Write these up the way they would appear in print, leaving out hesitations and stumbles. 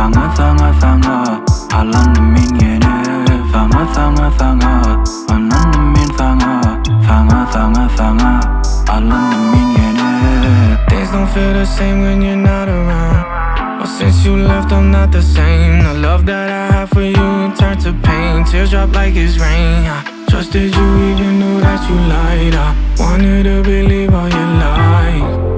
Sana sana sana Aldandym men ýene Sana sana sana Ynandym men sana Sana sana sana Aldandym men ýene. Things don't feel the same when you're not around. Well, since you left, I'm not the same. The love that I have for you turned to pain. Tears drop like it's rain. I trusted you even though that you lied. I wanted to believe all your lies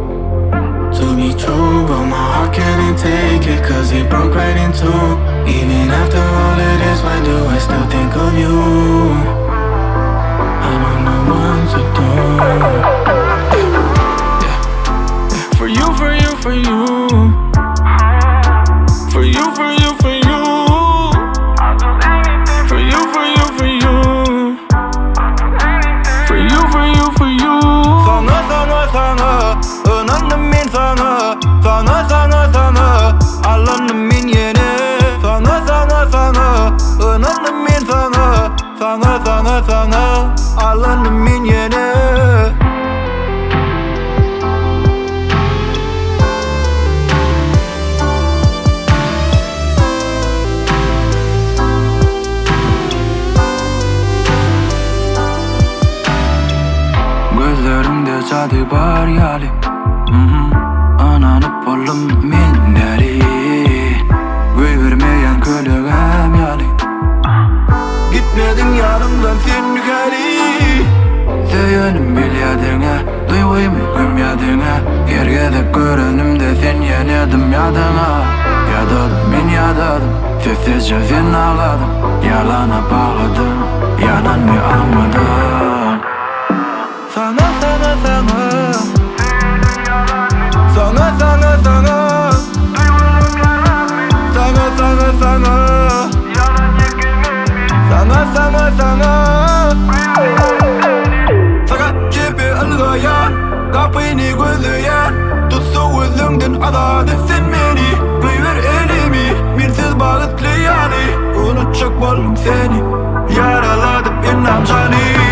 to be true, but my heart couldn't take it, cause it broke right in two. Even after all of this, why do I still think of you? I don't know what to do. For you, for you, for you. For you, for you, for you. For you, for you, for you. For you, for you, for you. Sana sana sana Ynandym men sana Sana sana sana Aldandym men ýene. Sana sana sana Ynandym men sana Sana sana sana Aldandym men ýene. Gözlerinde jady bar ýaly. Ynanyp boldym men däli. Göýberemeýän kölegäm ýaly. Gitmediň ýanymdan sen häli. Söýenim bilýädiňä, duýgumy gömýädiňä. Gergedip görenimde sen ýene dymýadyňa. Ýadadım men ýadadım, sessizce sen ağladym. Ýalana bagladym, ýananmy aňmadyň. Sana sana sana Sana sana sana Sana sana sana Sana sana sana Fakat cebi ılgayan Kapını gözleyen Tutsa gözlünden adadı sen beni Göýberenimi Mirsiz bağıtlı ýaly Unutacak boldum seni Yaraladım inam jany.